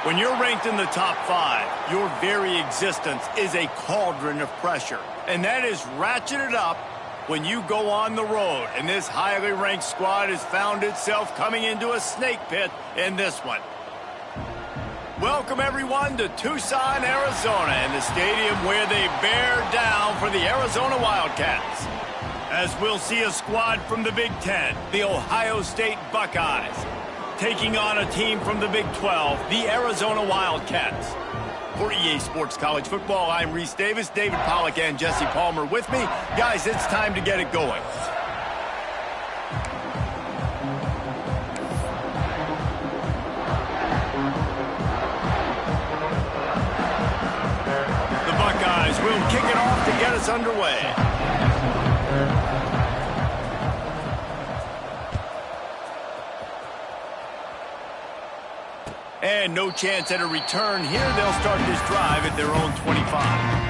When you're ranked in the top 5, your very existence is a cauldron of pressure. And that is ratcheted up when you go on the road. And this highly ranked squad has found itself coming into a snake pit in this one. Welcome, everyone, to Tucson, Arizona, and the stadium where they bear down for the Arizona Wildcats. As we'll see a squad from the Big Ten, the Ohio State Buckeyes, taking on a team from the Big 12, the Arizona Wildcats. For EA Sports College Football, I'm Reese Davis, David Pollack, and Jesse Palmer with me. Guys, it's time to get it going. The Buckeyes will kick it off to get us underway. And no chance at a return here. They'll start this drive at their own 25.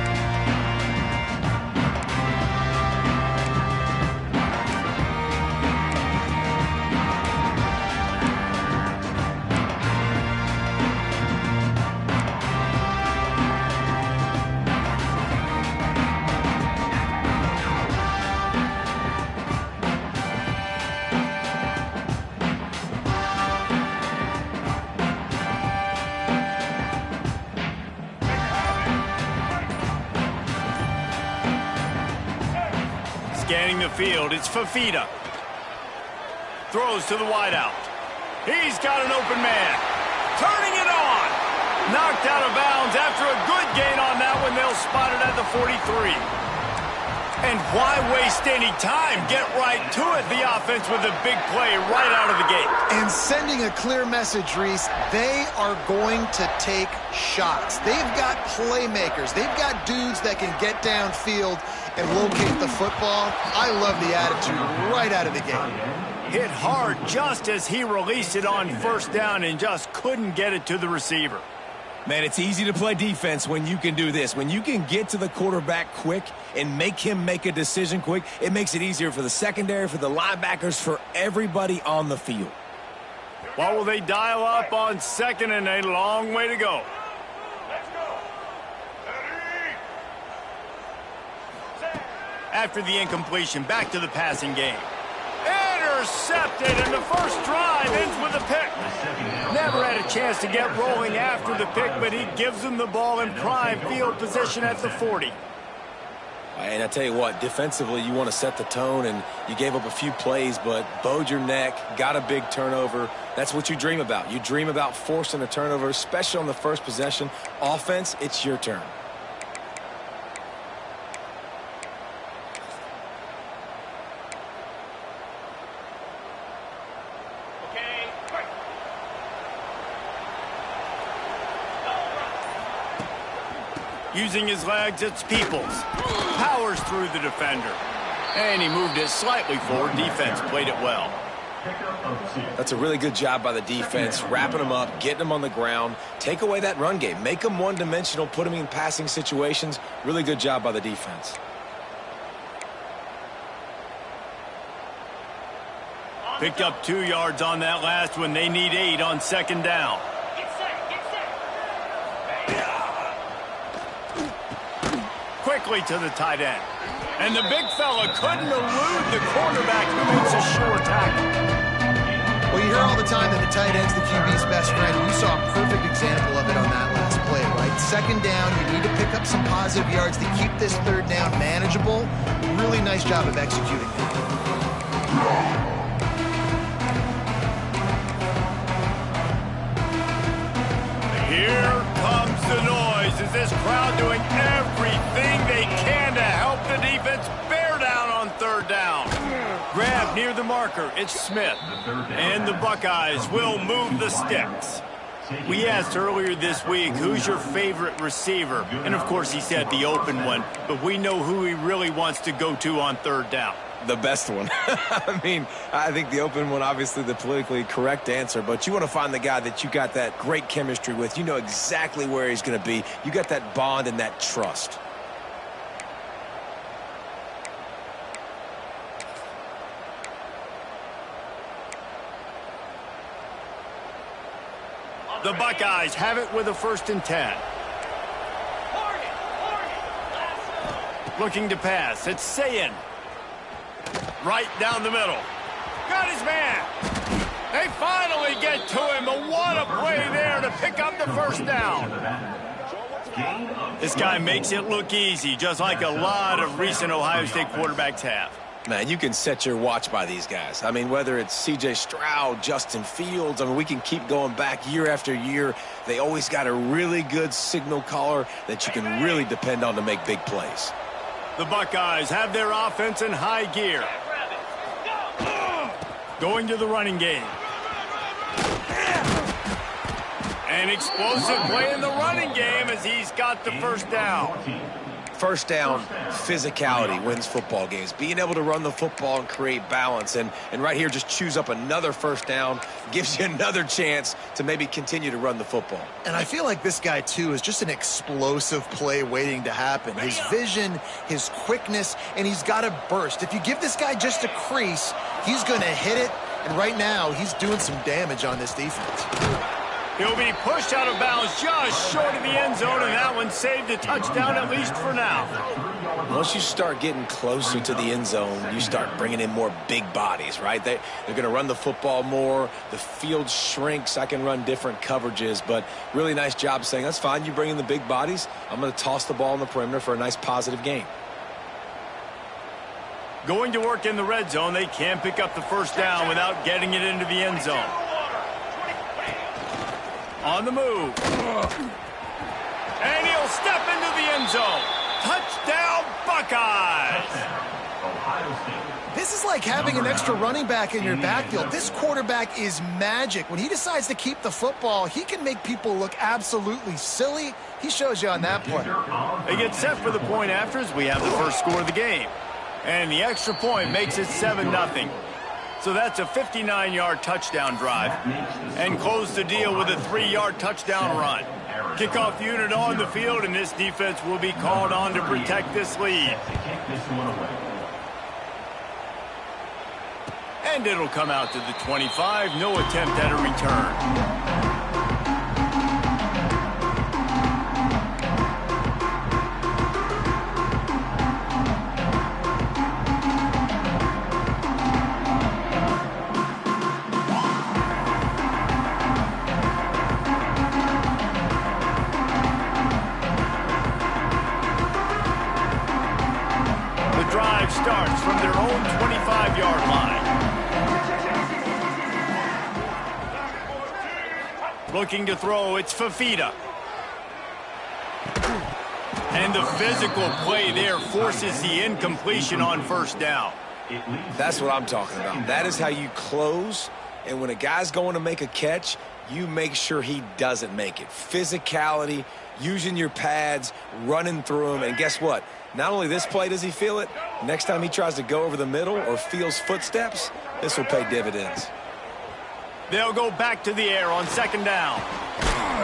Scanning the field, it's Fafita. Throws to the wideout. He's got an open man. Turning it on. Knocked out of bounds after a good gain on that one. They'll spot it at the 43. And why waste any time? Get right to it. The offense with a big play right out of the gate. And sending a clear message, Reese, they are going to take shots. They've got playmakers. They've got dudes that can get downfield and locate the football. I love the attitude right out of the gate. Hit hard just as he released it on first down and just couldn't get it to the receiver. Man, it's easy to play defense when you can do this. When you can get to the quarterback quick and make him make a decision quick, it makes it easier for the secondary, for the linebackers, for everybody on the field. What will they dial up on second and a long way to go? After the incompletion, back to the passing game. Intercepted, and the first drive ends with a pick. Never had a chance to get rolling after the pick, but he gives them the ball in prime field position at the 40. And I tell you what, defensively, you want to set the tone, and you gave up a few plays, but bowed your neck, got a big turnover. That's what you dream about. You dream about forcing a turnover, especially on the first possession. Offense, it's your turn. Using his legs, it's Peoples. Powers through the defender. And he moved it slightly forward. Defense played it well. That's a really good job by the defense, wrapping them up, getting them on the ground. Take away that run game. Make them one-dimensional, put them in passing situations. Really good job by the defense. Picked up 2 yards on that last one. They need 8 on second down. Quickly to the tight end. And the big fella couldn't elude the quarterback who makes a sure tackle. Well, you hear all the time that the tight end's the QB's best friend. You saw a perfect example of it on that last play, right? Second down, you need to pick up some positive yards to keep this third down manageable. Really nice job of executing that. Here comes the noise. Is this crowd doing everything they can to help the defense bear down on third down? Grab near the marker. It's Smith. And the Buckeyes will move the sticks. We asked earlier this week, who's your favorite receiver? And, of course, he said the open one. But we know who he really wants to go to on third down. The best one. I mean, I think the open one, obviously the politically correct answer, but you want to find the guy that you got that great chemistry with. You know exactly where he's going to be. You got that bond and that trust. The Buckeyes have it with a 1st and 10. Looking to pass. It's Sayin. Right down the middle. Got his man. They finally get to him, but what a play there to pick up the 1st down. This guy makes it look easy, just like a lot of recent Ohio State quarterbacks have. Man, you can set your watch by these guys. I mean, whether it's C.J. Stroud, Justin Fields, I mean, we can keep going back year after year. They always got a really good signal caller that you can really depend on to make big plays. The Buckeyes have their offense in high gear. Going to the running game. An explosive play in the running game as he's got the 1st down. 1st down, physicality wins football games. Being able to run the football and create balance. And right here, just choose up another 1st down, gives you another chance to maybe continue to run the football. And I feel like this guy, too, is just an explosive play waiting to happen. His vision, his quickness, and he's got a burst. If you give this guy just a crease, he's going to hit it. And right now, he's doing some damage on this defense. He'll be pushed out of bounds just short of the end zone, and that one saved a touchdown at least for now. Once you start getting closer to the end zone, you start bringing in more big bodies, right? They're going to run the football more. The field shrinks. I can run different coverages, but really nice job saying, that's fine. You bring in the big bodies. I'm going to toss the ball in the perimeter for a nice positive gain. Going to work in the red zone, they can't pick up the 1st down without getting it into the end zone. On the move. And he'll step into the end zone. Touchdown, Buckeyes! This is like having an extra running back in your backfield. This quarterback is magic. When he decides to keep the football, he can make people look absolutely silly. He shows you on that play. They get set for the point after as we have the 1st score of the game. And the extra point makes it 7-0. So that's a 59-yard touchdown drive. And close the deal with a 3-yard touchdown run. Kickoff unit on the field, and this defense will be called on to protect this lead. And it'll come out to the 25. No attempt at a return. Starts from their own 25-yard line. Looking to throw, it's Fafita. And the physical play there forces the incompletion on 1st down. That's what I'm talking about. That is how you close, and when a guy's going to make a catch, you make sure he doesn't make it. Physicality, using your pads, running through him, and guess what? Not only this play does he feel it, next time he tries to go over the middle or feels footsteps, this will pay dividends. They'll go back to the air on 2nd down.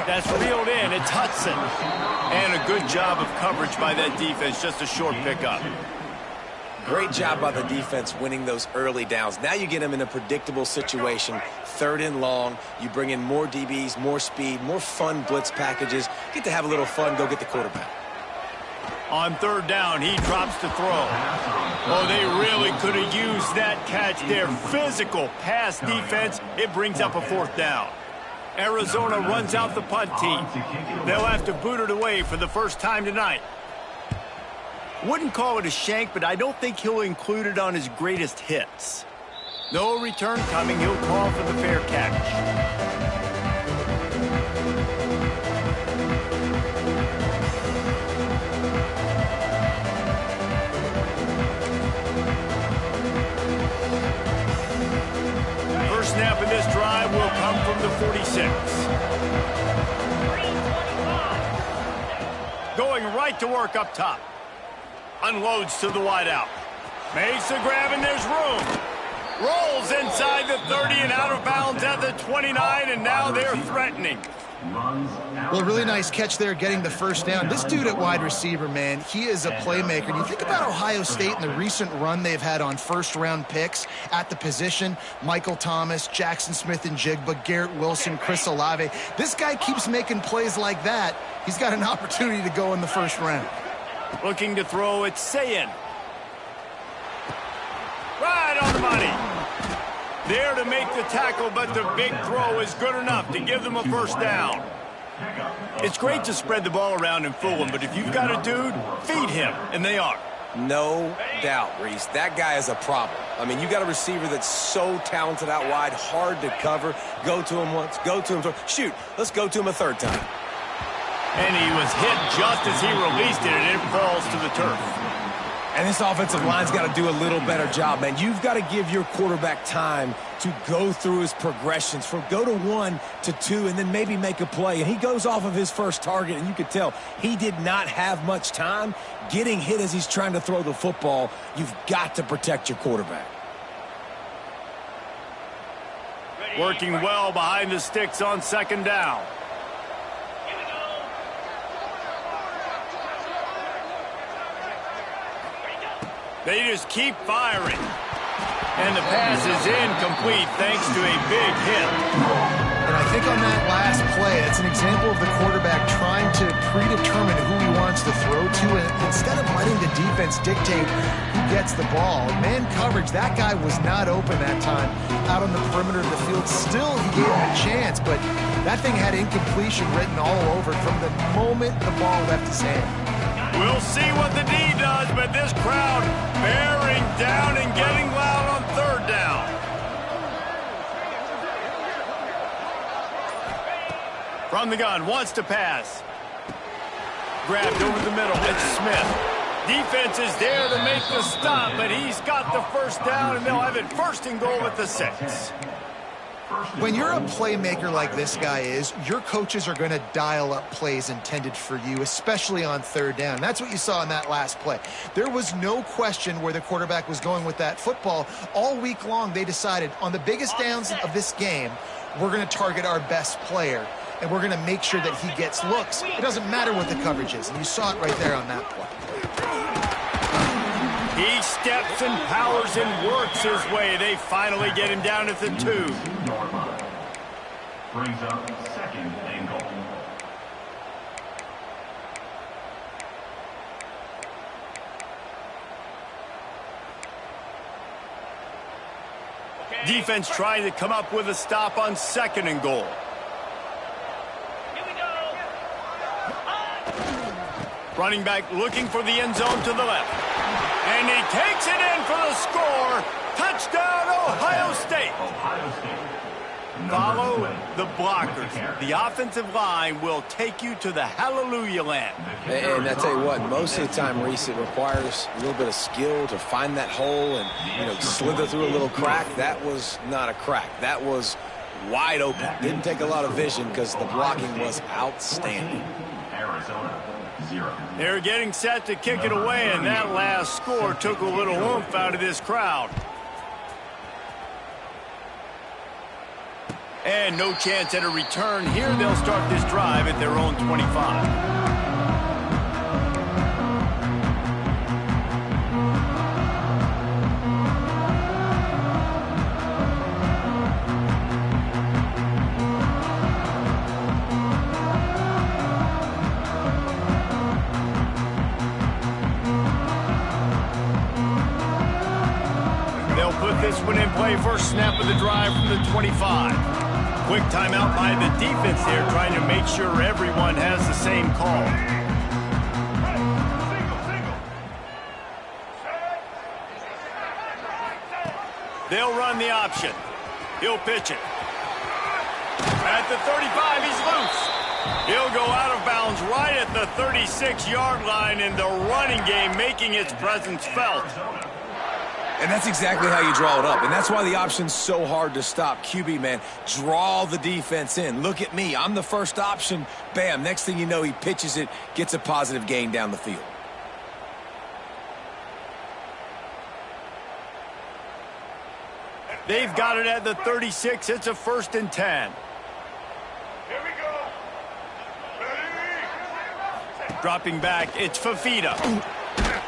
That's reeled in. It's Hudson. And a good job of coverage by that defense, just a short pickup. Great job by the defense winning those early downs. Now you get them in a predictable situation, 3rd and long. You bring in more DBs, more speed, more fun blitz packages. Get to have a little fun, go get the quarterback. On 3rd down, he drops to throw. Oh, they really could have used that catch there. Physical pass defense. It brings up a 4th down. Arizona runs out the punt team. They'll have to boot it away for the first time tonight. Wouldn't call it a shank, but I don't think he'll include it on his greatest hits. No return coming. He'll call for the fair catch. Snap in this drive will come from the 46. Going right to work up top. Unloads to the wideout. Makes the grab, and there's room. Rolls inside the 30 and out of bounds at the 29, and now they're threatening. Well, really nice catch there, getting the first down. This dude at wide receiver, man, he is a playmaker. And you think about Ohio State and the recent run they've had on first-round picks at the position. Michael Thomas, Jackson Smith and Jigba, Garrett Wilson, Chris Olave. This guy keeps making plays like that. He's got an opportunity to go in the first round. Looking to throw, it's Sayin. Right on the money. There to make the tackle, but the big throw is good enough to give them a first down. It's great to spread the ball around and fool him, but if you've got a dude, feed him, and they are. No doubt, Reese. That guy is a problem. I mean, you got a receiver that's so talented out wide, hard to cover. Go to him once, go to him twice. Shoot, let's go to him a third time. And he was hit just as he released it, and it falls to the turf. And this offensive line's got to do a little better job, man. You've got to give your quarterback time to go through his progressions from go to 1 to 2 and then maybe make a play. And he goes off of his first target, and you could tell he did not have much time getting hit as he's trying to throw the football. You've got to protect your quarterback. Working well behind the sticks on second down. They just keep firing. And the pass is incomplete thanks to a big hit. And I think on that last play, it's an example of the quarterback trying to predetermine who he wants to throw to, and instead of letting the defense dictate who gets the ball. Man coverage, that guy was not open that time out on the perimeter of the field. Still, he gave him a chance, but that thing had incompletion written all over it from the moment the ball left his hand. We'll see what the D does, but this crowd bearing down and getting loud on third down. From the gun, wants to pass. Grabbed over the middle, it's Smith. Defense is there to make the stop, but he's got the first down, and they'll have it first and goal at the 6. When you're a playmaker like this guy is, your coaches are going to dial up plays intended for you, especially on third down. That's what you saw in that last play. There was no question where the quarterback was going with that football. All week long, they decided on the biggest downs of this game, we're going to target our best player, and we're going to make sure that he gets looks. It doesn't matter what the coverage is, and you saw it right there on that play. He steps and powers and works his way. They finally get him down at the 2. Brings up second and goal. Defense trying to come up with a stop on second and goal. Running back looking for the end zone to the left. And he takes it in for the score. Touchdown, Ohio State. Follow the blockers. The offensive line will take you to the hallelujah land. And I tell you what, most of the time, Reese, it requires a little bit of skill to find that hole and, slither through a little crack. That was not a crack. That was wide open. Didn't take a lot of vision because the blocking was outstanding. Arizona, 0. They're getting set to kick it away, and that last score took a little oomph out of this crowd. And no chance at a return here. They'll start this drive at their own 25. They'll put this one in play. First snap of the drive from the 25. Quick timeout by the defense there, trying to make sure everyone has the same call. They'll run the option. He'll pitch it. At the 35, he's loose. He'll go out of bounds right at the 36-yard line, and the running game making its presence felt. And that's exactly how you draw it up. And that's why the option's so hard to stop. QB, man, draw the defense in. Look at me. I'm the first option. Bam. Next thing you know, he pitches it, gets a positive gain down the field. They've got it at the 36. It's a 1st and 10. Here we go. Ready? Dropping back, it's Fafita.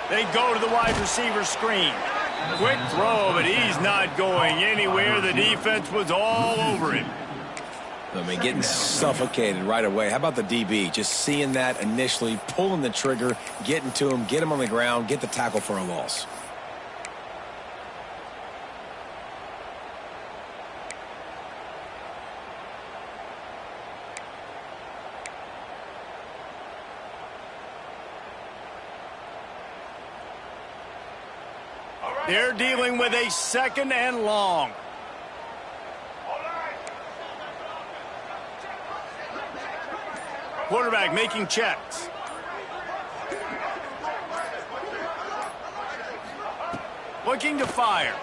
They go to the wide receiver screen. Quick throw, but he's not going anywhere. The defense was all over him. I mean, getting suffocated right away. How about the DB? Just seeing that initially, pulling the trigger, getting to him, get him on the ground, get the tackle for a loss. They're dealing with a 2nd and long. Quarterback making checks. Looking to fire.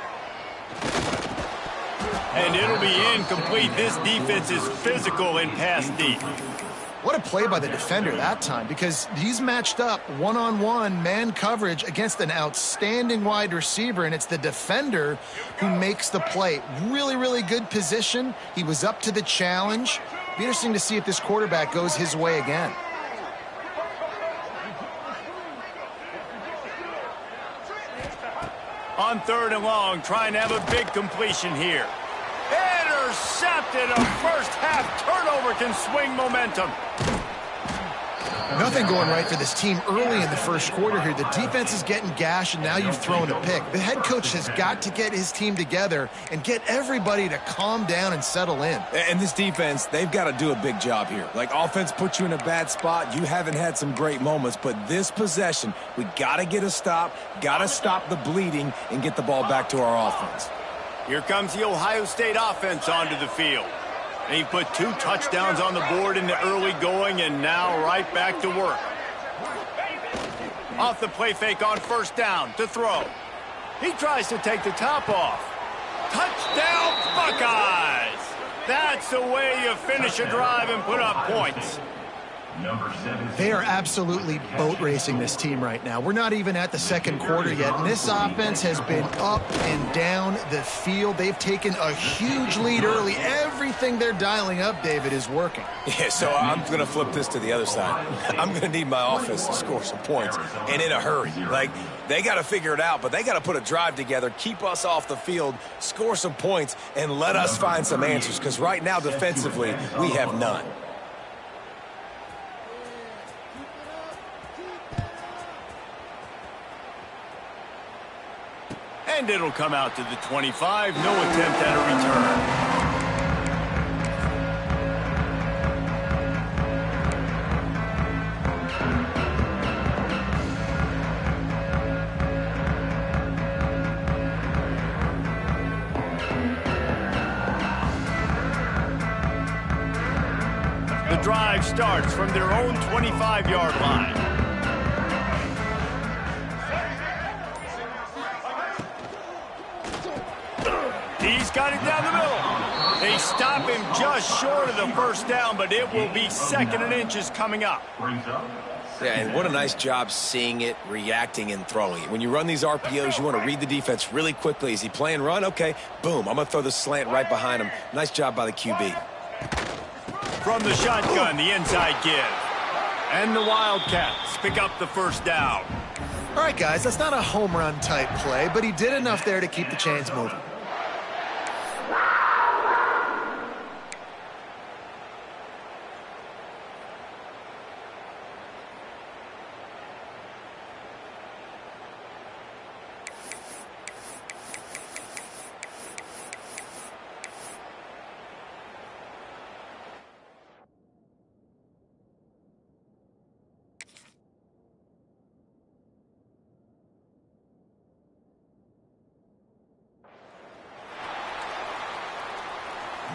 And it'll be incomplete. This defense is physical in pass deep. What a play by the defender that time, because he's matched up one-on-one man coverage against an outstanding wide receiver, and it's the defender who makes the play. Really, really good position. He was up to the challenge. Be interesting to see if this quarterback goes his way again. On 3rd and long, trying to have a big completion here. Intercepted. A first-half turnover can swing momentum. Nothing going right for this team early in the first quarter here. The defense is getting gashed, and now you've thrown a pick. The head coach has got to get his team together and get everybody to calm down and settle in. And this defense, they've got to do a big job here. Like, offense puts you in a bad spot. You haven't had some great moments, but this possession, we got to get a stop, got to stop the bleeding, and get the ball back to our offense. Here comes the Ohio State offense onto the field. They put 2 touchdowns on the board in the early going, and now right back to work. Off the play fake on 1st down to throw. He tries to take the top off. Touchdown, Buckeyes! That's the way you finish a drive and put up points. Number 7. They are absolutely boat racing this team right now. We're not even at the 2nd quarter yet, and this offense has been up and down the field. They've taken a huge lead early. Everything they're dialing up, David, is working. Yeah, so I'm going to flip this to the other side. I'm going to need my offense to score some points, and in a hurry. Like, they got to figure it out, but they got to put a drive together, keep us off the field, score some points, and let us find some answers, because right now, defensively, we have none. And it'll come out to the 25. No attempt at a return. The drive starts from their own 25-yard line. He's got it down the middle. They stop him just short of the 1st down, but it will be 2nd and inches coming up. Yeah, and what a nice job seeing it, reacting, and throwing. When you run these RPOs, you want to read the defense really quickly. Is he playing run? Okay, boom. I'm going to throw the slant right behind him. Nice job by the QB. From the shotgun, the inside give. And the Wildcats pick up the 1st down. All right, guys, that's not a home run type play, but he did enough there to keep the chains moving.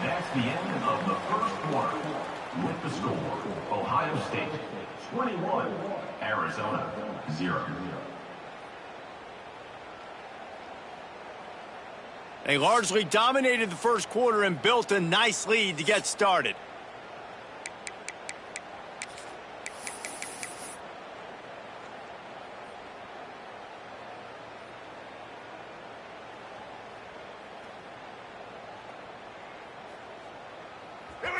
That's the end of the first quarter. With the score, Ohio State 21, Arizona 0. They largely dominated the first quarter and built a nice lead to get started.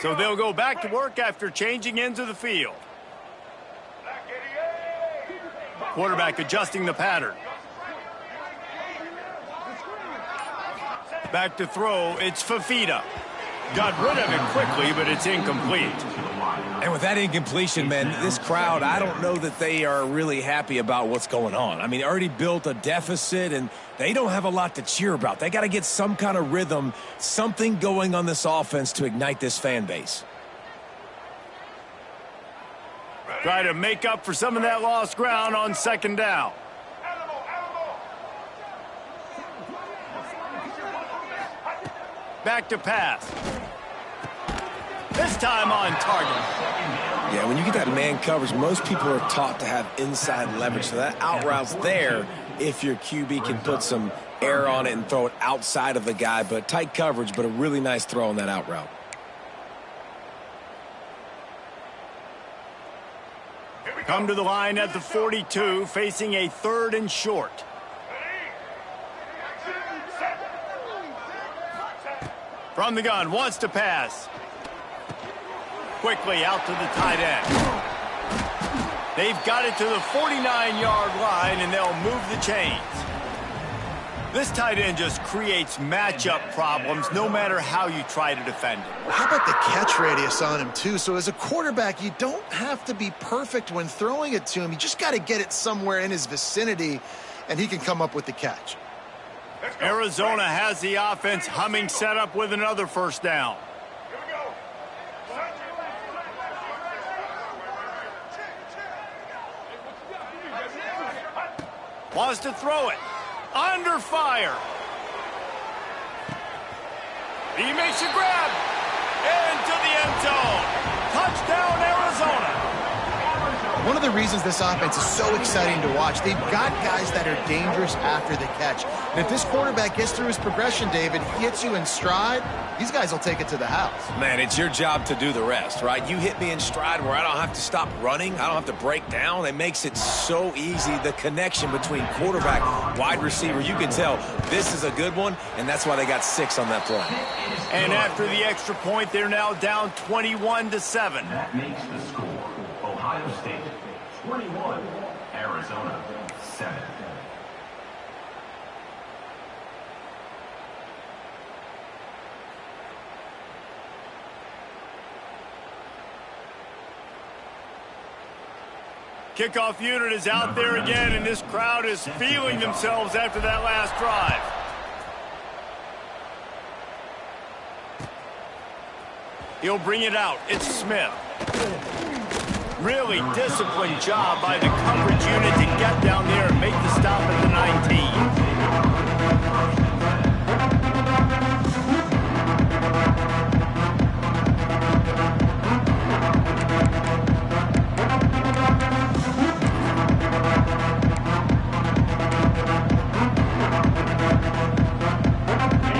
So they'll go back to work after changing into the field. Quarterback adjusting the pattern. Back to throw, it's Fafita. Got rid of it quickly, but it's incomplete. And with that incompletion, man, this crowd, I don't know that they are really happy about what's going on. I mean, already built a deficit, and they don't have a lot to cheer about. They got to get some kind of rhythm, something going on this offense to ignite this fan base. Try to make up for some of that lost ground on second down. Back to pass. This time on target. Yeah, when you get that man coverage, most people are taught to have inside leverage. So that out route's there if your QB can put some air on it and throw it outside of the guy. But tight coverage, but a really nice throw on that out route. Come to the line at the 42, facing a 3rd and short. From the gun, wants to pass. Quickly out to the tight end. They've got it to the 49-yard line, and they'll move the chains. This tight end just creates matchup problems no matter how you try to defend it. How about the catch radius on him, too? So as a quarterback, you don't have to be perfect when throwing it to him. You just got to get it somewhere in his vicinity, and he can come up with the catch. Arizona has the offense humming, set up with another first down. Wants to throw it. Under fire. He makes a grab. Into the end zone. Touchdown, Arizona. One of the reasons this offense is so exciting to watch, they've got guys that are dangerous after the catch. And if this quarterback gets through his progression, David, he hits you in stride, these guys will take it to the house. Man, it's your job to do the rest, right? You hit me in stride where I don't have to stop running. I don't have to break down. It makes it so easy. The connection between quarterback, wide receiver, you can tell this is a good one, and that's why they got 6 on that play. And after the extra point, they're now down 21-7. That makes the score. Ohio State 21, Arizona 7. Kickoff unit is out there again, and this crowd is feeling themselves after that last drive. He'll bring it out. It's Smith. Really disciplined job by the coverage unit to get down there and make the stop at the 19.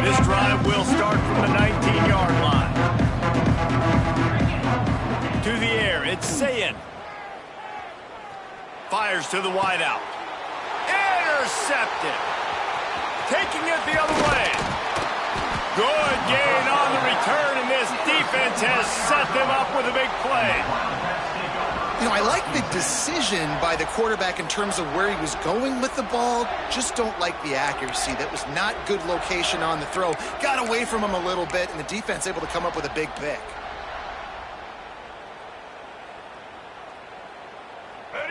This drive will start from the 19-yard line. To the air, it's Sayin. Fires to the wideout. Intercepted. Taking it the other way. Good gain on the return, and this defense has set them up with a big play. You know, I like the decision by the quarterback in terms of where he was going with the ball. Just don't like the accuracy. That was not good location on the throw. Got away from him a little bit, and the defense able to come up with a big pick.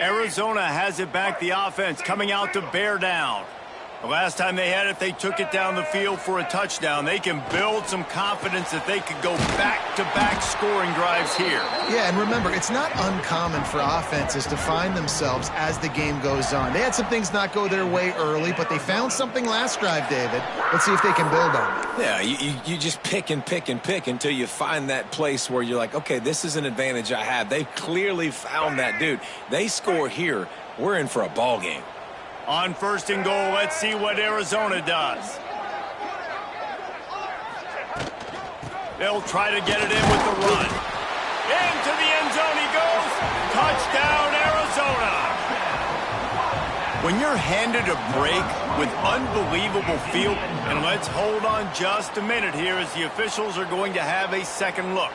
Arizona has it back, the offense coming out to bear down. The last time they had it, they took it down the field for a touchdown. They can build some confidence that they could go back-to-back scoring drives here. Yeah, and remember, it's not uncommon for offenses to find themselves as the game goes on. They had some things not go their way early, but they found something last drive, David. Let's see if they can build on it. Yeah, you just pick and pick and pick until you find that place where you're like, okay, this is an advantage I have. They've clearly found that, dude. They score here, we're in for a ball game. On 1st and goal, let's see what Arizona does. They'll try to get it in with the run. Into the end zone he goes. Touchdown, Arizona. When you're handed a break with unbelievable field, and let's hold on just a minute here as the officials are going to have a second look.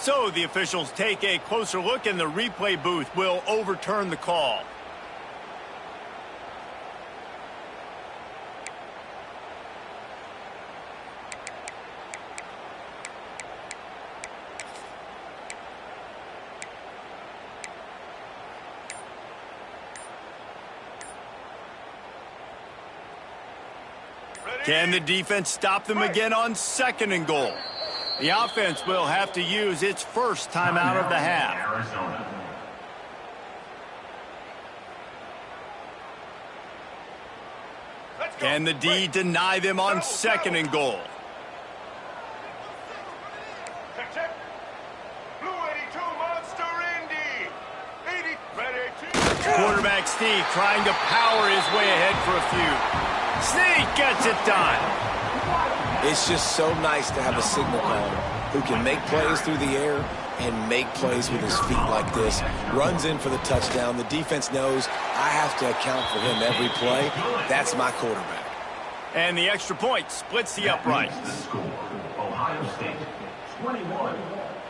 So the officials take a closer look, and the replay booth will overturn the call. Can the defense stop them again on 2nd and goal? The offense will have to use its first timeout of the half. Arizona. Let's go. Can the D deny them on 2nd and goal? Check, check. Blue 82 Monster Indy. 80. Ready. Quarterback Steve trying to power his way ahead for a few. Steve gets it done. It's just so nice to have a signal caller who can make plays through the air and make plays with his feet like this. Runs in for the touchdown. The defense knows I have to account for him every play. That's my quarterback. And the extra point splits the uprights. The score, Ohio State, 21,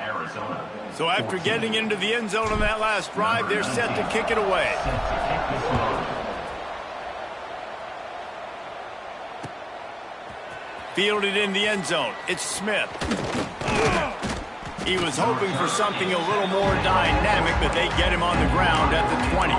Arizona. So after getting into the end zone on that last drive, they're set to kick it away. Fielded in the end zone. It's Smith. He was hoping for something a little more dynamic, but they get him on the ground at the 20.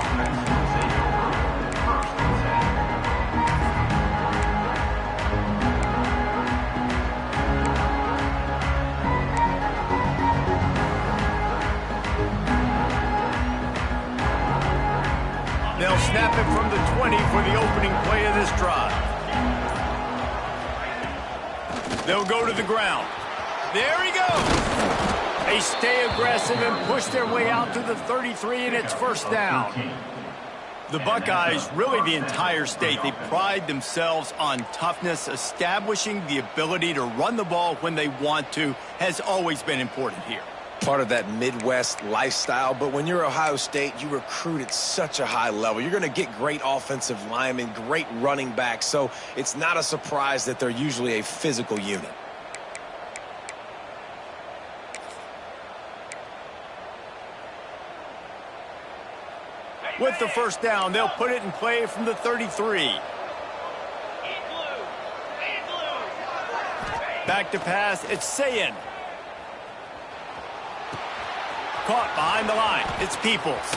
They'll snap it from the 20 for the opening play of this drive. They'll go to the ground. There he goes. They stay aggressive and push their way out to the 33, and it's first down. The Buckeyes, really the entire state, they pride themselves on toughness. Establishing the ability to run the ball when they want to has always been important here. Part of that Midwest lifestyle, but when you're Ohio State, you recruit at such a high level. You're going to get great offensive linemen, great running backs, so it's not a surprise that they're usually a physical unit. With the first down, they'll put it in play from the 33. Back to pass, it's Sayin. Caught behind the line. It's Peoples.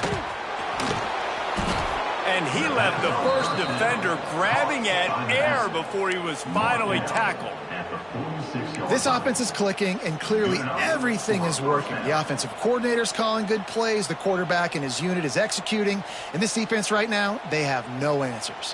And he left the first defender grabbing at air before he was finally tackled. This offense is clicking, and clearly everything is working. The offensive coordinator's calling good plays. The quarterback and his unit is executing. And this defense right now, they have no answers.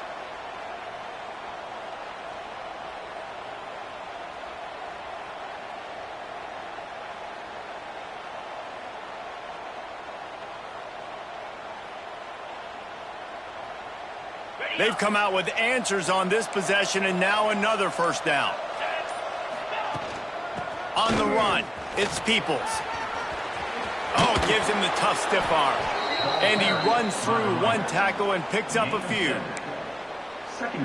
They've come out with answers on this possession, and now another first down. On the run, it's Peoples. Oh, gives him the tough stiff arm. And he runs through one tackle and picks up a few.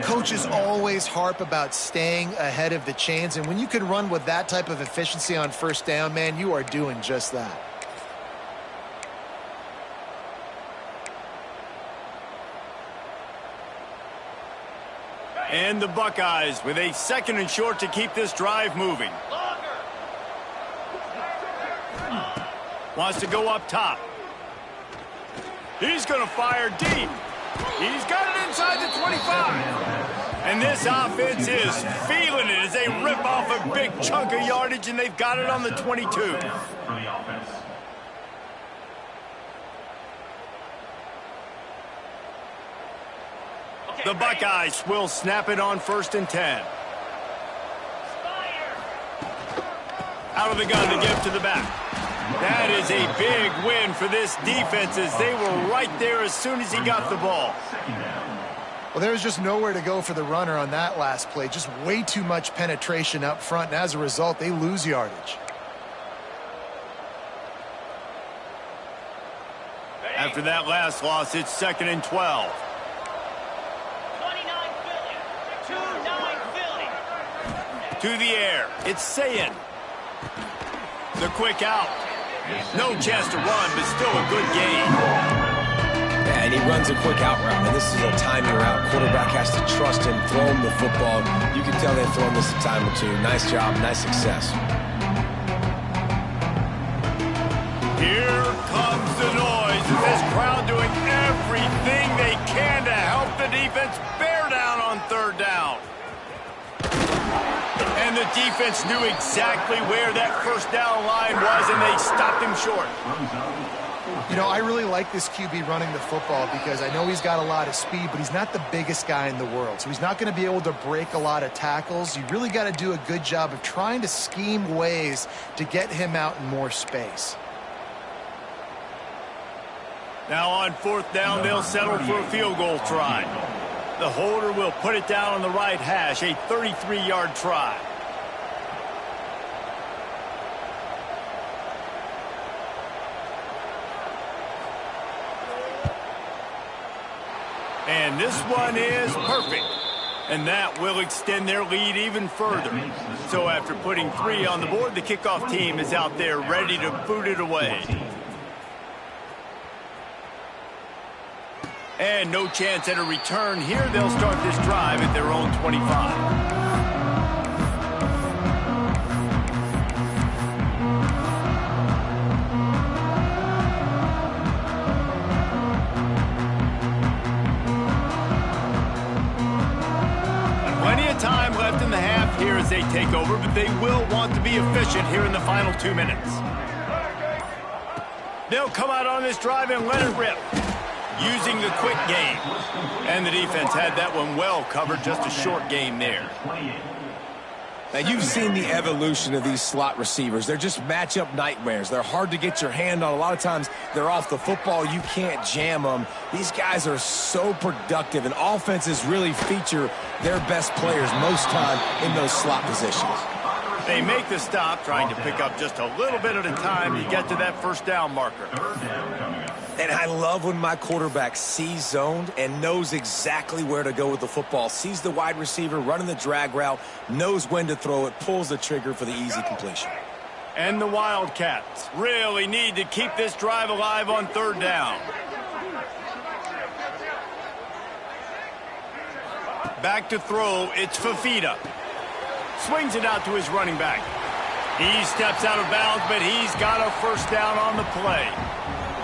Coaches always harp about staying ahead of the chains, and when you can run with that type of efficiency on first down, man, you are doing just that. And the Buckeyes with a 2nd and short to keep this drive moving. Wants to go up top. He's going to fire deep. He's got it inside the 25. And this offense is feeling it as they rip off a big chunk of yardage, and they've got it on the 22. For the offense. The Buckeyes will snap it on 1st and 10. Out of the gun to give to the back. That is a big win for this defense, as they were right there as soon as he got the ball. Well, there's just nowhere to go for the runner on that last play. Just way too much penetration up front, and as a result, they lose yardage. After that last loss, it's 2nd and 12. 29 Philly. To the air, it's Sayin. The quick out. No chance to run, but still a good gain. Yeah, and he runs a quick out route, and this is a timing route. Quarterback has to trust him, throw him the football. You can tell they've thrown this a time or two. Nice job, nice success. Here comes the noise. This crowd doing everything they can to help the defense bear down on third down. And the defense knew exactly where that first down line was, and they stopped him short. You know, I really like this QB running the football because I know he's got a lot of speed, but he's not the biggest guy in the world. So he's not going to be able to break a lot of tackles. You really got to do a good job of trying to scheme ways to get him out in more space. Now on fourth down, they'll settle for a field goal try. The holder will put it down on the right hash, a 33-yard try. And this one is perfect. And that will extend their lead even further. So after putting 3 on the board, the kickoff team is out there ready to boot it away. And no chance at a return here. They'll start this drive at their own 25. Time left in the half here as they take over, but they will want to be efficient here in the final 2 minutes. They'll come out on this drive and let it rip, using the quick game. And the defense had that one well covered, just a short game there. Now, you've seen the evolution of these slot receivers. They're just matchup nightmares. They're hard to get your hand on. A lot of times, they're off the football. You can't jam them. These guys are so productive, and offenses really feature their best players most time in those slot positions. They make the stop, trying to pick up just a little bit at a time to get to that first down marker. And I love when my quarterback sees zoned and knows exactly where to go with the football. Sees the wide receiver running the drag route, knows when to throw it, pulls the trigger for the easy completion. And the Wildcats really need to keep this drive alive on third down. Back to throw, it's Fafita. Swings it out to his running back. He steps out of bounds, but he's got a first down on the play.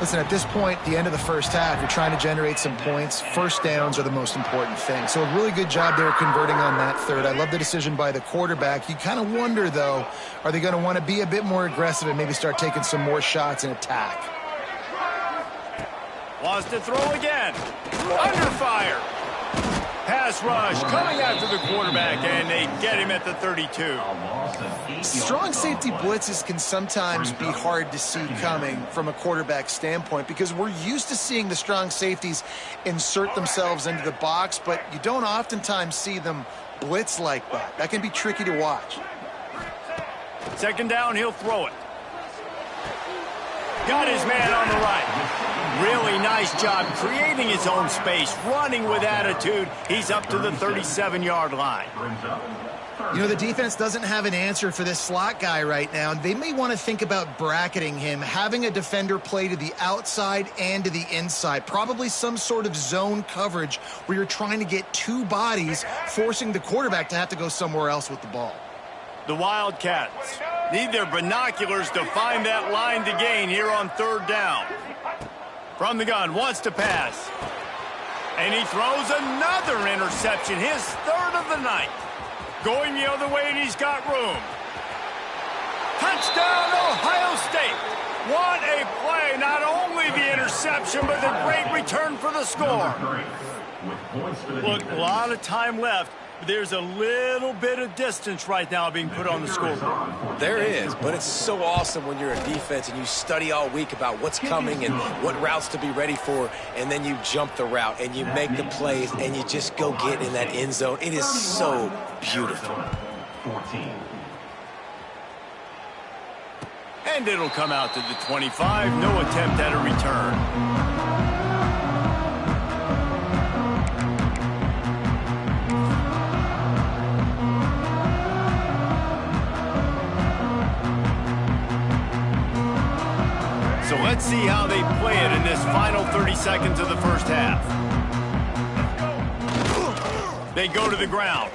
Listen, at this point, the end of the first half, you're trying to generate some points. First downs are the most important thing. So a really good job there converting on that third. I love the decision by the quarterback. You kind of wonder, though, are they going to want to be a bit more aggressive and maybe start taking some more shots and attack? Wants to throw again. Under fire. Pass rush coming after the quarterback, and they get him at the 32. Strong safety blitzes can sometimes be hard to see coming from a quarterback standpoint because we're used to seeing the strong safeties insert themselves into the box, but you don't oftentimes see them blitz like that. That can be tricky to watch. Second down, he'll throw it. Got his man on the right. Really nice job creating his own space, running with attitude. He's up to the 37-yard line. You know, the defense doesn't have an answer for this slot guy right now. They may want to think about bracketing him, having a defender play to the outside and to the inside. Probably some sort of zone coverage where you're trying to get 2 bodies, forcing the quarterback to have to go somewhere else with the ball. The Wildcats need their binoculars to find that line to gain here on third down. From the gun, wants to pass. And he throws another interception, his third of the night. Going the other way, and he's got room. Touchdown, Ohio State. What a play. Not only the interception, but the great return for the score. Look, a lot of time left. There's a little bit of distance right now being put on the scoreboard. There is, but it's so awesome when you're a defense and you study all week about what's coming and what routes to be ready for, and then you jump the route and you make the plays and you just go get in that end zone. It is so beautiful. 14. And it'll come out to the 25. No attempt at a return. Let's see how they play it in this final 30 seconds of the first half. They go to the ground.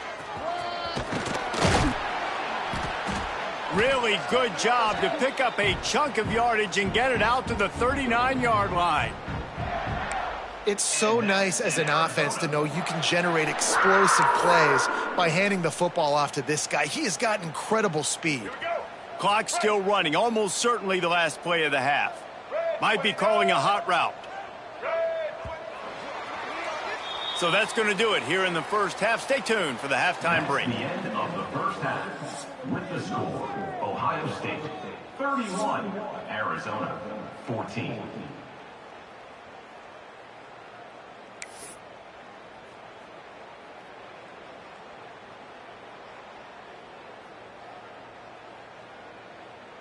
Really good job to pick up a chunk of yardage and get it out to the 39-yard line. It's so nice as an offense to know you can generate explosive plays by handing the football off to this guy. He has got incredible speed. Clock still running, almost certainly the last play of the half. Might be calling a hot route. So that's going to do it here in the first half. Stay tuned for the halftime break. The end of the first half. With the score, Ohio State 31, Arizona 14.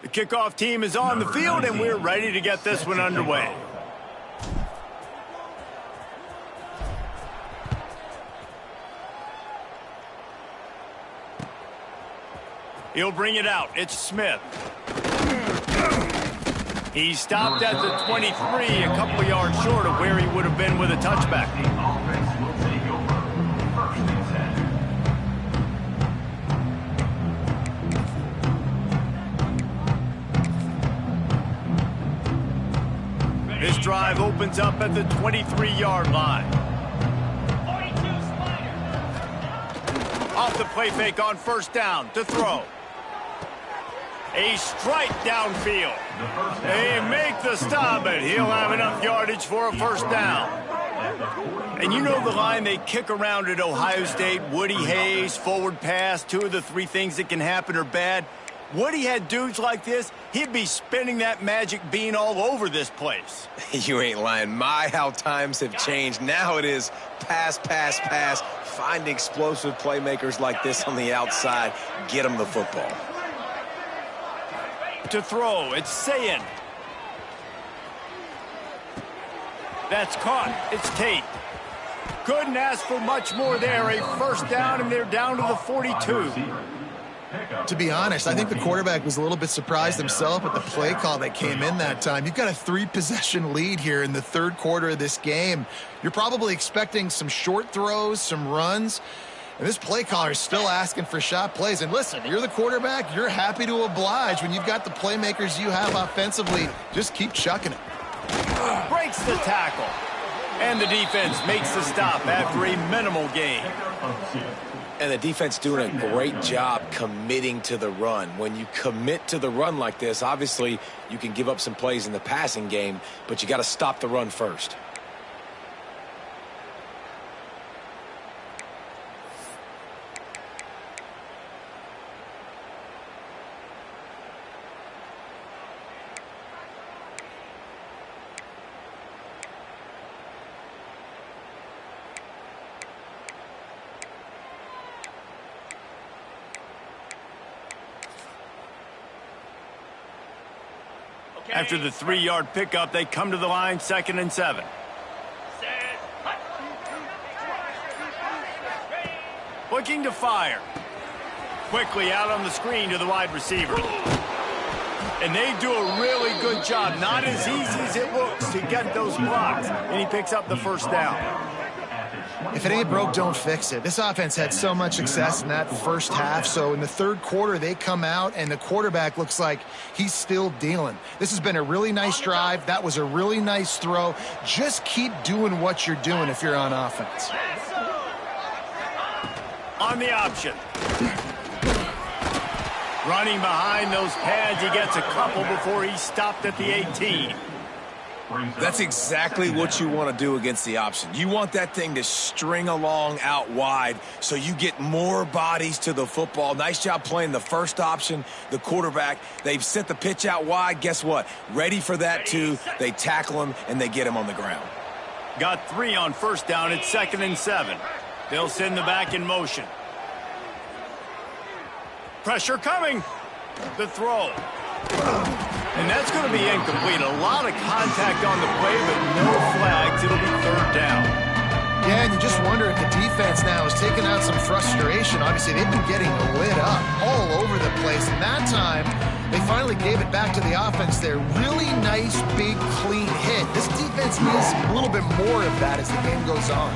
The kickoff team is on the field, and we're ready to get this one underway. He'll bring it out. It's Smith. He stopped at the 23, a couple of yards short of where he would have been with a touchback. The offense will take over. First and 10. This drive opens up at the 23-yard line. 42 Spider. Off the play fake on first down to throw. A strike downfield. They make the stop, but he'll have enough yardage for a first down. And you know the line they kick around at Ohio State, Woody Hayes, forward pass, two of the three things that can happen are bad. Woody had dudes like this, he'd be spinning that magic bean all over this place. You ain't lying. My, how times have changed. Now it is pass, pass, pass. Find explosive playmakers like this on the outside. Get them the football. To throw, it's Sayin. That's caught. It's Tate. Couldn't ask for much more there. A first down, and they're down to the 42. To be honest, I think the quarterback was a little bit surprised himself at the play call that came in that time. You've got a 3-possession lead here in the third quarter of this game. You're probably expecting some short throws, some runs. And this play caller is still asking for shot plays. And listen, you're the quarterback. You're happy to oblige when you've got the playmakers you have offensively. Just keep chucking it. Breaks the tackle. And the defense makes the stop after a minimal gain. And the defense doing a great job committing to the run. When you commit to the run like this, obviously you can give up some plays in the passing game, but you got to stop the run first. After the 3-yard pickup, they come to the line, 2nd and 7. Looking to fire. Quickly out on the screen to the wide receiver. And they do a really good job. Not as easy as it looks to get those blocks. And he picks up the first down. If it ain't broke, don't fix it. This offense had so much success in that first half, so in the third quarter, they come out, and the quarterback looks like he's still dealing. This has been a really nice drive. That was a really nice throw. Just keep doing what you're doing if you're on offense. On the option. Running behind those pads, he gets a couple before he stopped at the 18. That's exactly what you want to do against the option. You want that thing to string along out wide so you get more bodies to the football. Nice job playing the first option, the quarterback. They've sent the pitch out wide. Guess what? Ready for that too. They tackle him, and they get him on the ground. Got 3 on first down. It's 2nd and 7. They'll send the back in motion. Pressure coming. The throw. And that's going to be incomplete. A lot of contact on the play, but no flags. It'll be 3rd down. Yeah, and you just wonder if the defense now is taking out some frustration. Obviously, they've been getting lit up all over the place. And that time, They finally gave it back to the offense there. Really nice, big, clean hit. This defense needs a little bit more of that as the game goes on.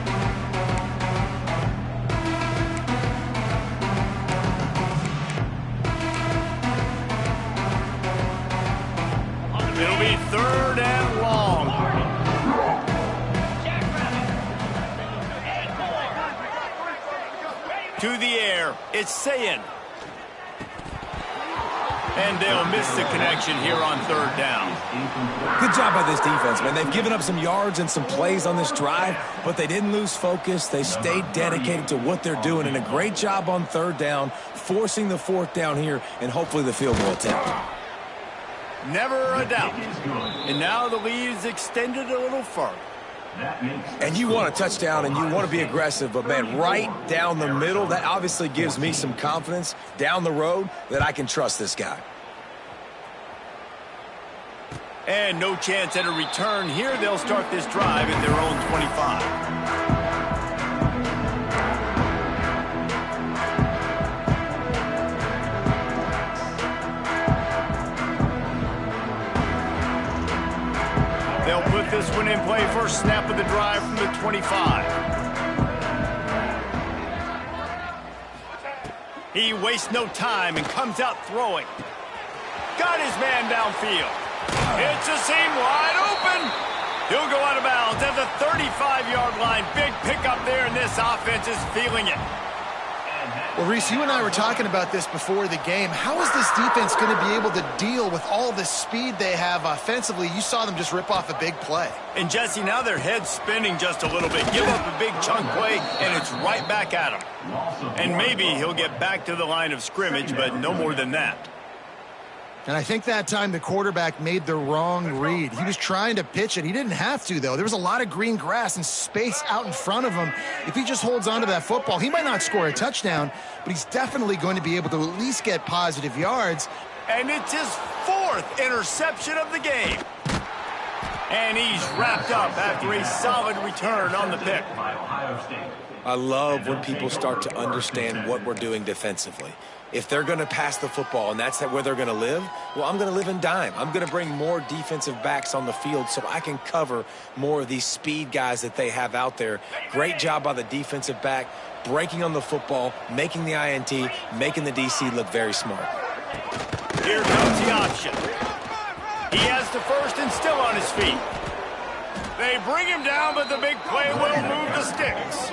It'll be 3rd and long. To the air, it's Sayin. And they'll miss the connection here on 3rd down. Good job by this defense, man. They've given up some yards and some plays on this drive, but they didn't lose focus. They stayed dedicated to what they're doing, and a great job on 3rd down, forcing the 4th down here, and hopefully the field goal attempt. Never a doubt. And now the lead is extended a little further. And you want a touchdown and you want to be aggressive, but man, right down the middle, that obviously gives me some confidence down the road that I can trust this guy. And no chance at a return here. They'll start this drive at their own 25. They'll put this one in play. First snap of the drive from the 25. He wastes no time and comes out throwing. Got his man downfield. It's a seam wide open. He'll go out of bounds at the 35-yard line. Big pickup there, and this offense is feeling it. Well, Reese, you and I were talking about this before the game. How is this defense going to be able to deal with all the speed they have offensively? You saw them just rip off a big play. And, Jesse, now their head's spinning just a little bit. Give up a big chunk play, and it's right back at him. And maybe he'll get back to the line of scrimmage, but no more than that. And I think that time the quarterback made the wrong read. He was trying to pitch it. He didn't have to, though. There was a lot of green grass and space out in front of him. If he just holds on to that football, he might not score a touchdown, but he's definitely going to be able to at least get positive yards. And it's his 4th interception of the game. And he's wrapped up after a solid return on the pick. I love when people start to understand what we're doing defensively. If they're going to pass the football and that's where they're going to live, well, I'm going to live in dime. I'm going to bring more defensive backs on the field so I can cover more of these speed guys that they have out there. Great job by the defensive back, breaking on the football, making the INT, making the DC look very smart. Here comes the option. He has the first and still on his feet. They bring him down, but the big play will move the sticks.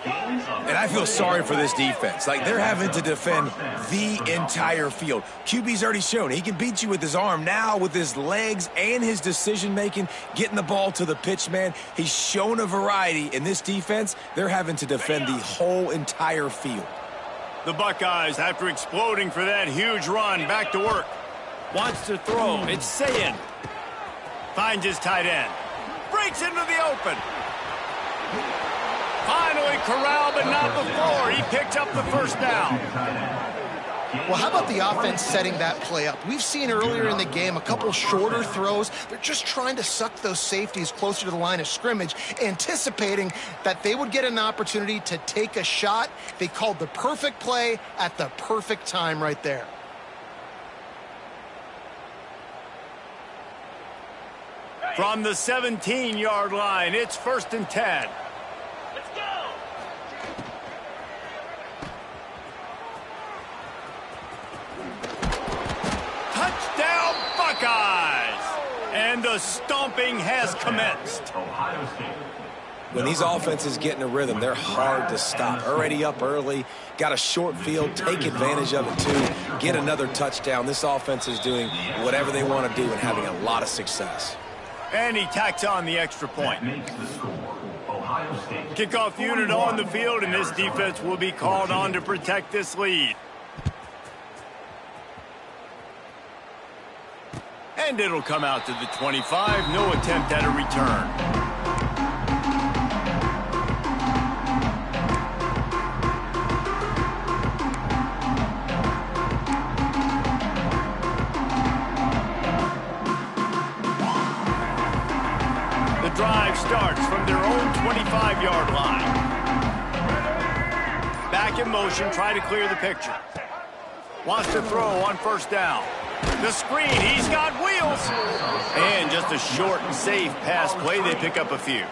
And I feel sorry for this defense. Like, they're having to defend the entire field. QB's already shown he can beat you with his arm. Now, with his legs and his decision-making, getting the ball to the pitch, man, he's shown a variety. In this defense, they're having to defend the whole entire field. The Buckeyes, after exploding for that huge run, back to work. Wants to throw. It's Sayin. Finds his tight end. Breaks into the open. Finally corralled, but not before. He picked up the first down. Well, how about the offense setting that play up? We've seen earlier in the game a couple shorter throws. They're just trying to suck those safeties closer to the line of scrimmage, anticipating that they would get an opportunity to take a shot. They called the perfect play at the perfect time right there. From the 17-yard line, it's 1st and 10. Let's go! Touchdown, Buckeyes! And the stomping has commenced. When these offenses get in a rhythm, they're hard to stop. Already up early, got a short field, take advantage of it too, get another touchdown. This offense is doing whatever they want to do and having a lot of success. And he tacks on the extra point. Kickoff unit on the field, and this defense will be called on to protect this lead. And it'll come out to the 25. No attempt at a return. Drive starts from their own 25-yard line. Back in motion, try to clear the picture. Wants to throw on 1st down. The screen, he's got wheels. And just a short and safe pass play, they pick up a few.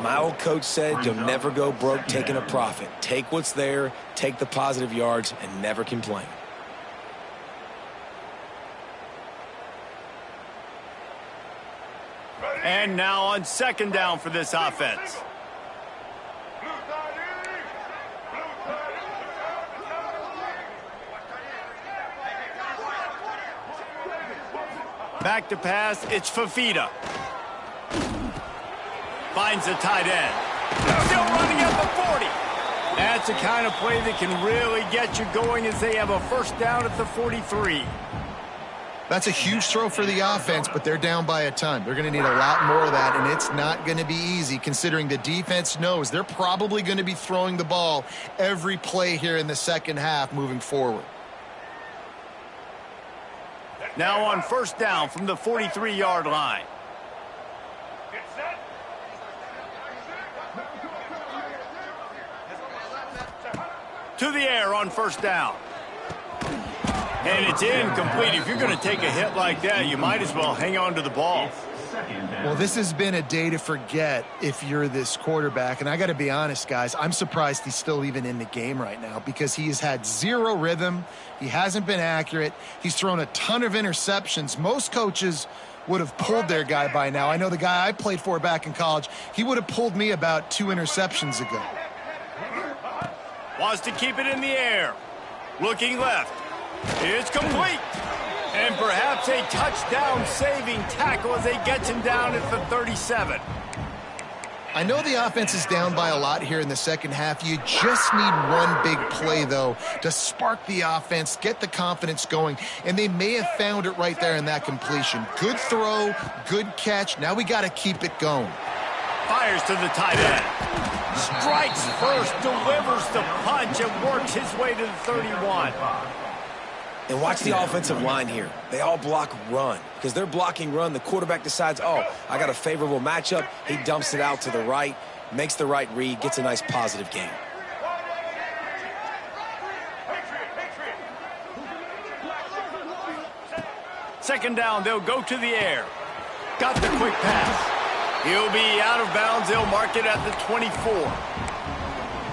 My old coach said you'll never go broke taking a profit. Take what's there, take the positive yards, and never complain. And now on second down for this offense. Back to pass, it's Fafita. Finds the tight end. Still running at the 40. That's the kind of play that can really get you going as they have a first down at the 43. That's a huge throw for the offense, but they're down by a ton. They're going to need a lot more of that, and it's not going to be easy considering the defense knows they're probably going to be throwing the ball every play here in the second half moving forward. Now on first down from the 43-yard line. To the air on first down. And it's incomplete. If you're going to take a hit like that, you might as well hang on to the ball. Well, this has been a day to forget if you're this quarterback. And I got to be honest, guys, I'm surprised he's still even in the game right now because he has had zero rhythm. He hasn't been accurate. He's thrown a ton of interceptions. Most coaches would have pulled their guy by now. I know the guy I played for back in college, he would have pulled me about 2 interceptions ago. Wants to keep it in the air. Looking left. It's complete. And perhaps a touchdown-saving tackle as they get him down at the 37. I know the offense is down by a lot here in the second half. You just need one big play, though, to spark the offense, get the confidence going, and they may have found it right there in that completion. Good throw, good catch. Now we got to keep it going. Fires to the tight end. Strikes first, delivers the punch, and works his way to the 31. And watch the offensive line here. They all block run. Because they're blocking run, the quarterback decides, oh, I got a favorable matchup. He dumps it out to the right, makes the right read, gets a nice positive gain. Second down, they'll go to the air. Got the quick pass. He'll be out of bounds. They'll mark it at the 24.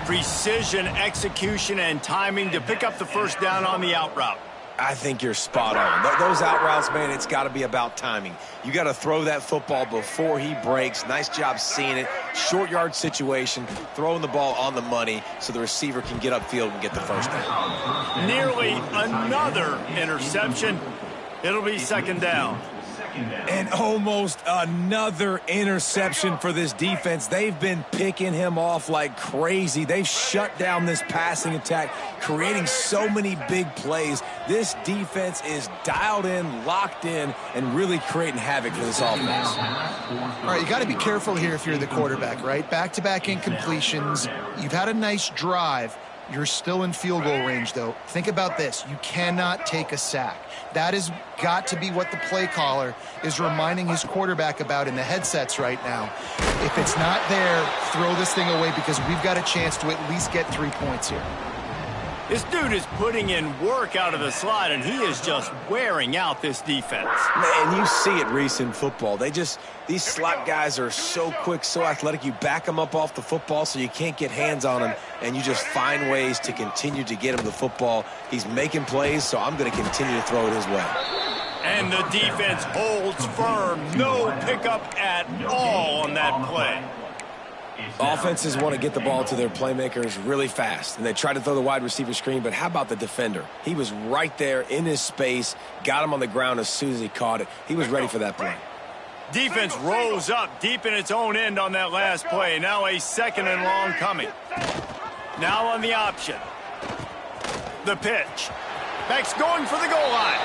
Precision, execution, and timing to pick up the first down on the out route. I think you're spot on. Those out routes, man, it's got to be about timing. You got to throw that football before he breaks. Nice job seeing it. Short yard situation, throwing the ball on the money so the receiver can get upfield and get the first down. Nearly another interception. It'll be second down. And almost another interception for this defense. They've been picking him off like crazy. They've shut down this passing attack, creating so many big plays. This defense is dialed in, locked in, and really creating havoc for this offense. All right, you got to be careful here if you're the quarterback, right? Back-to-back incompletions. You've had a nice drive. You're still in field goal range, though. Think about this. You cannot take a sack. That has got to be what the play caller is reminding his quarterback about in the headsets right now. If it's not there, throw this thing away because we've got a chance to at least get 3 points here. This dude is putting in work out of the slot, and he is just wearing out this defense. Man, you see it, Reese, in football. These slot guys are so quick, so athletic. You back them up off the football so you can't get hands on them, and you just find ways to continue to get him the football. He's making plays, so I'm going to continue to throw it his way. And the defense holds firm. No pickup at all on that play. Offenses want to get the ball to their playmakers really fast, and they try to throw the wide receiver screen, but how about the defender? He was right there in his space, got him on the ground as soon as he caught it. He was ready for that play. Defense rose up deep in its own end on that last play. Now a second and long coming. Now on the option. The pitch. Beck's going for the goal line.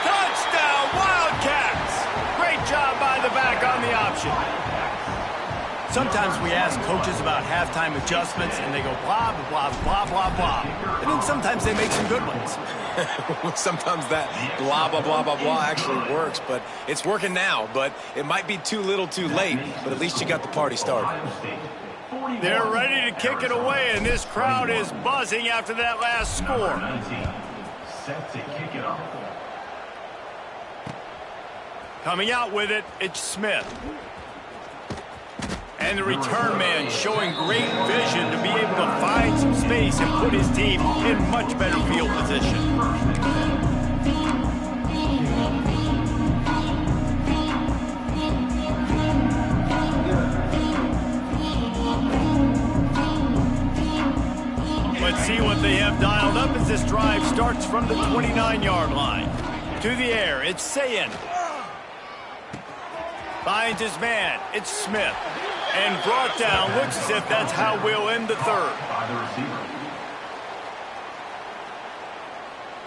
Touchdown, Wildcats! Great job by the back on the option. Sometimes we ask coaches about halftime adjustments, and they go blah, blah, blah, blah, blah. And then sometimes they make some good ones. Sometimes that blah, blah, blah, blah, blah actually works, but it's working now. But it might be too little too late, but at least you got the party started. They're ready to kick it away, and this crowd is buzzing after that last score. Coming out with it, it's Smith. And the return man showing great vision to be able to find some space and put his team in much better field position. Let's see what they have dialed up as this drive starts from the 29-yard line. To the air, it's Sayin. Finds his man, it's Smith. And brought down, looks as if that's how we'll end the third.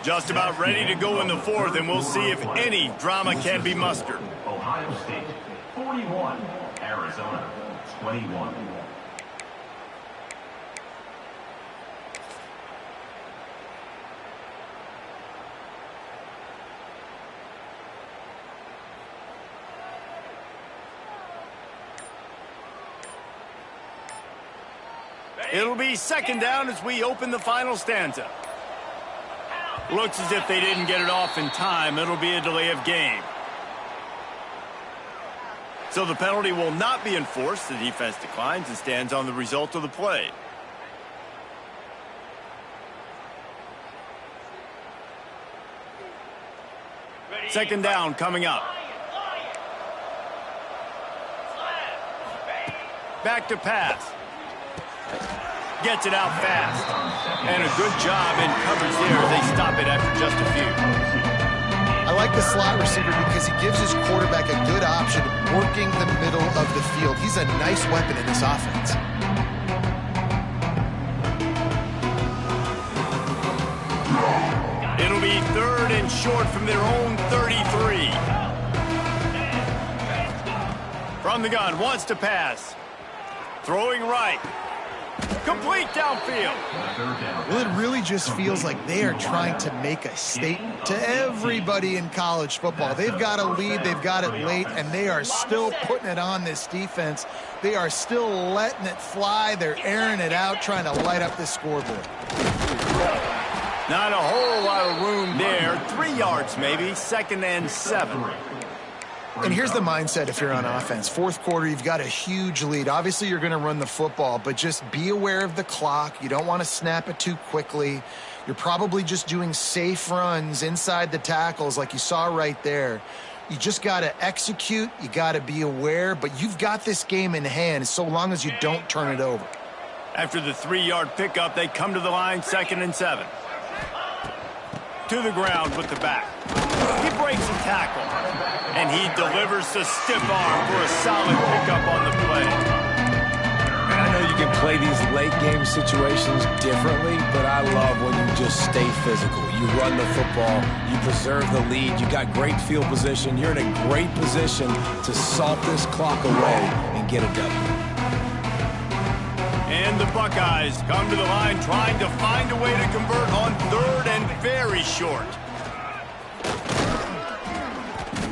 Just about ready to go in the fourth, and we'll see if any drama can be mustered. Ohio State, 41. Arizona, 21. It'll be second down as we open the final stanza. Looks as if they didn't get it off in time. It'll be a delay of game. So the penalty will not be enforced. The defense declines and stands on the result of the play. Second down coming up. Back to pass. Gets it out fast. And a good job in coverage there as they stop it after just a few. I like the slot receiver because he gives his quarterback a good option working the middle of the field. He's a nice weapon in this offense. It'll be third and short from their own 33. From the gun, wants to pass. Throwing right. Complete downfield. Well, it really just feels like they are trying to make a statement to everybody in college football. They've got a lead, they've got it late, and they are still putting it on this defense. They are still letting it fly. They're airing it out, trying to light up this scoreboard. Not a whole lot of room there. 3 yards maybe, 2nd and 7. And here's the mindset if you're on offense. Fourth quarter, you've got a huge lead. Obviously, you're going to run the football, but just be aware of the clock. You don't want to snap it too quickly. You're probably just doing safe runs inside the tackles like you saw right there. You just got to execute. You got to be aware, but you've got this game in hand so long as you don't turn it over. After the 3-yard pickup, they come to the line, 2nd and 7. To the ground with the back. He breaks a tackle, and he delivers the stiff arm for a solid pickup on the play. And I know you can play these late game situations differently, but I love when you just stay physical. You run the football, you preserve the lead, you got great field position, you're in a great position to salt this clock away and get a W. And the Buckeyes come to the line trying to find a way to convert on 3rd and very short.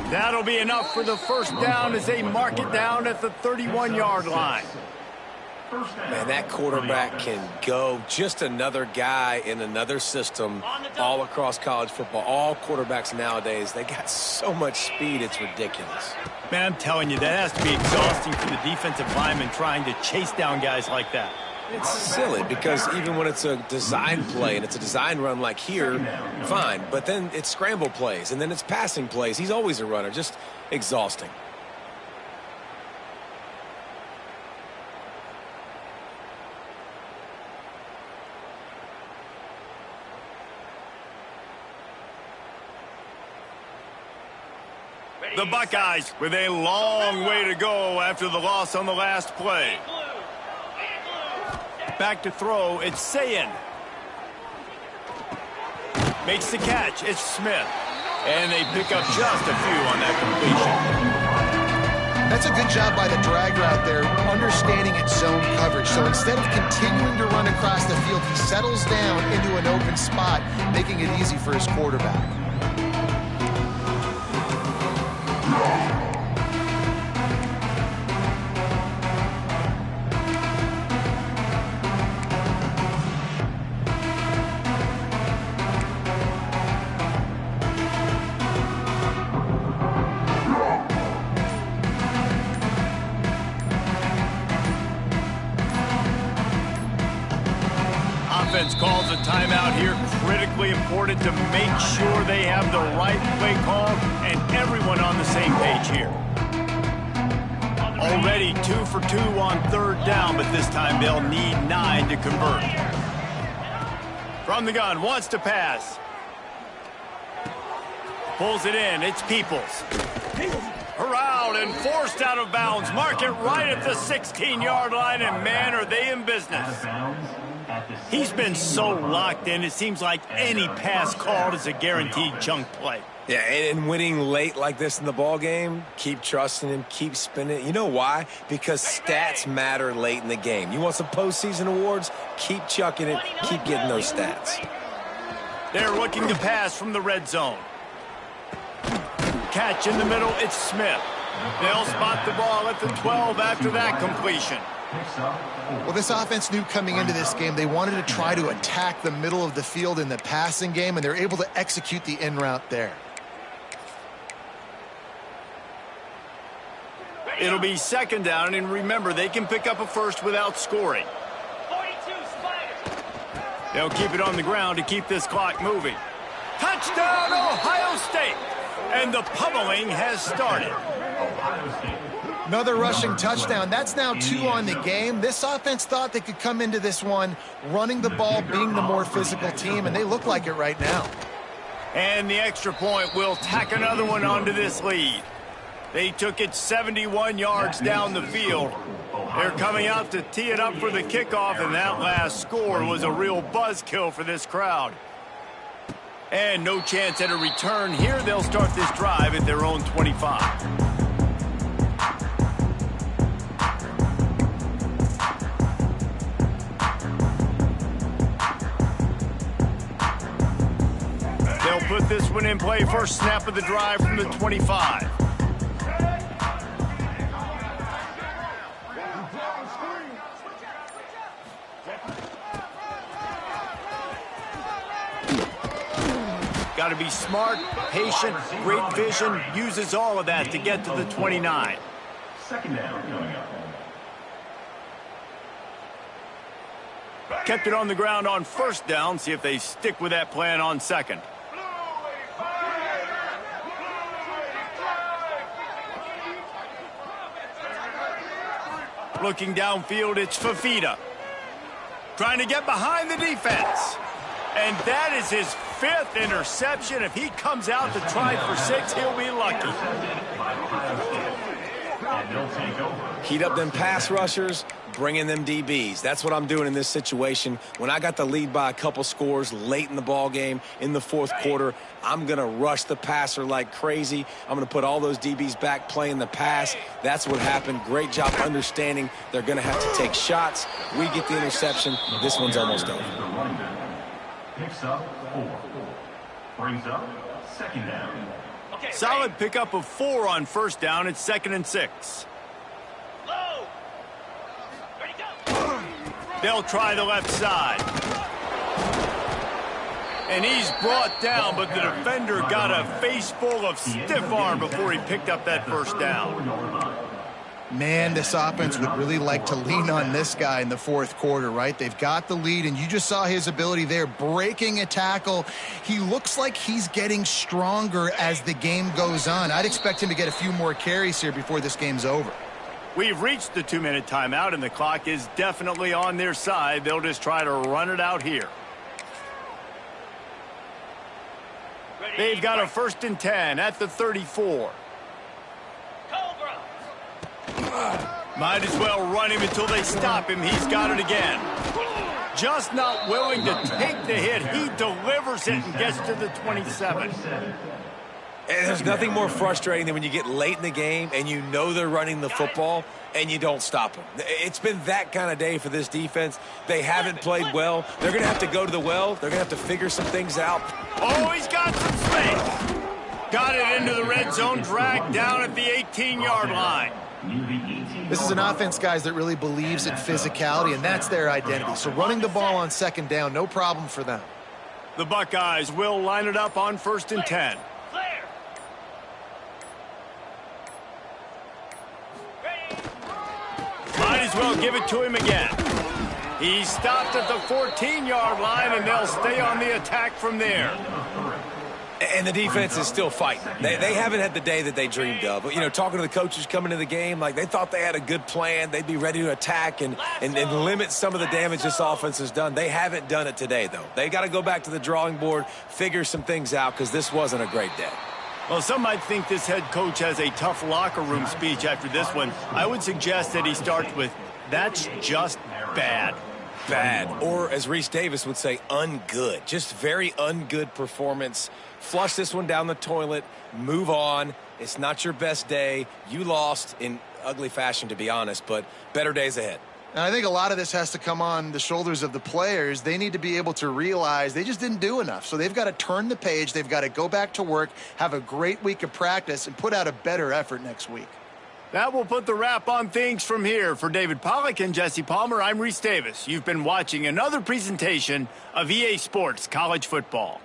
That'll be enough for the first down as they mark it down at the 31-yard line. Man, that quarterback can go. Just another guy in another system all across college football. All quarterbacks nowadays, they got so much speed, it's ridiculous. Man, I'm telling you, that has to be exhausting for the defensive lineman trying to chase down guys like that. It's silly because even when it's a design play and it's a design run like here, fine. But then it's scramble plays and then it's passing plays. He's always a runner. Just exhausting. The Buckeyes with a long way to go after the loss on the last play. Back to throw, it's Sayin. Makes the catch, it's Smith. And they pick up just a few on that completion. That's a good job by the drag route there, understanding its zone coverage. So instead of continuing to run across the field, he settles down into an open spot, making it easy for his quarterback. offense calls a timeout here. Critically important to make sure they have the right play call and everyone on the same page here. Already 2 for 2 on third down, but this time they'll need 9 to convert. From the gun, wants to pass. Pulls it in, it's Peoples. Corralled and forced out of bounds. Mark it right at the 16-yard line, and man, are they in business. He's been so locked in, it seems like any pass called is a guaranteed chunk play. Yeah, and winning late like this in the ball game, keep trusting him, keep spinning it. You know why? Because stats matter late in the game. You want some postseason awards? Keep chucking it, keep getting those stats. They're looking to pass from the red zone. Catch in the middle, it's Smith. They'll spot the ball at the 12 after that completion. Well, this offense knew coming into this game they wanted to try to attack the middle of the field in the passing game, and they're able to execute the in route there. It'll be second down, and remember, they can pick up a first without scoring. 42 Spiders. They'll keep it on the ground to keep this clock moving. Touchdown, Ohio State! And the pummeling has started. Another rushing touchdown. That's now 2 on the game. This offense thought they could come into this one running the ball, being the more physical team, and they look like it right now. And the extra point will tack another one onto this lead. They took it 71 yards down the field. They're coming out to tee it up for the kickoff, and that last score was a real buzzkill for this crowd. And no chance at a return here. They'll start this drive at their own 25. They'll put this one in play. First snap of the drive from the 25. Got to be smart, patient, great vision, uses all of that to get to the 29. Second down coming up. Kept it on the ground on first down. See if they stick with that plan on second. Looking downfield, it's Fafita. Trying to get behind the defense. And that is his 5th interception. If he comes out to try for 6, he'll be lucky. Heat up them pass rushers, bring in them DBs. That's what I'm doing in this situation. When I got the lead by a couple scores late in the ball game, in the 4th quarter, I'm going to rush the passer like crazy. I'm going to put all those DBs back playing the pass. That's what happened. Great job understanding they're going to have to take shots. We get the interception. This one's almost over. Picks up 4. Brings up second down. Okay, Solid pickup of 4 on first down. It's 2nd and 6. low. Ready, go. They'll try the left side. And he's brought down, but the defender got a face full of stiff arm before he picked up that first down. Man, this offense would really like to lean on this guy in the 4th quarter, right? They've got the lead, and you just saw his ability there, breaking a tackle. He looks like he's getting stronger as the game goes on. I'd expect him to get a few more carries here before this game's over. We've reached the 2-minute timeout, and the clock is definitely on their side. They'll just try to run it out here. They've got a 1st and 10 at the 34. Might as well run him until they stop him. He's got it again. Just not willing to take the hit. He delivers it and gets to the 27. And there's nothing more frustrating than when you get late in the game and you know they're running the football and you don't stop them. It's been that kind of day for this defense. They haven't played well. They're going to have to go to the well. They're going to have to figure some things out. Oh, he's got some space. Got it into the red zone, dragged down at the 18-yard line. This is an offense, guys, that really believes in physicality, and that's their identity. So running the ball on second down, no problem for them. The Buckeyes will line it up on 1st and 10. Might as well give it to him again. He's stopped at the 14-yard line, and they'll stay on the attack from there. And the defense is still fighting. They haven't had the day that they dreamed of. But, you know, talking to the coaches coming into the game, like they thought they had a good plan. They'd be ready to attack and limit some of the damage this offense has done. They haven't done it today, though. They got to go back to the drawing board, figure some things out, because this wasn't a great day. Well, some might think this head coach has a tough locker room speech after this one. I would suggest that he starts with, "That's just bad." Bad. Or, as Reese Davis would say, ungood. Just very ungood performance. Flush this one down the toilet. Move on. It's not your best day. You lost in ugly fashion, to be honest, but better days ahead. And I think a lot of this has to come on the shoulders of the players. They need to be able to realize they just didn't do enough. So they've got to turn the page. They've got to go back to work, have a great week of practice, and put out a better effort next week. That will put the wrap on things from here. For David Pollack and Jesse Palmer, I'm Reese Davis. You've been watching another presentation of EA Sports College Football.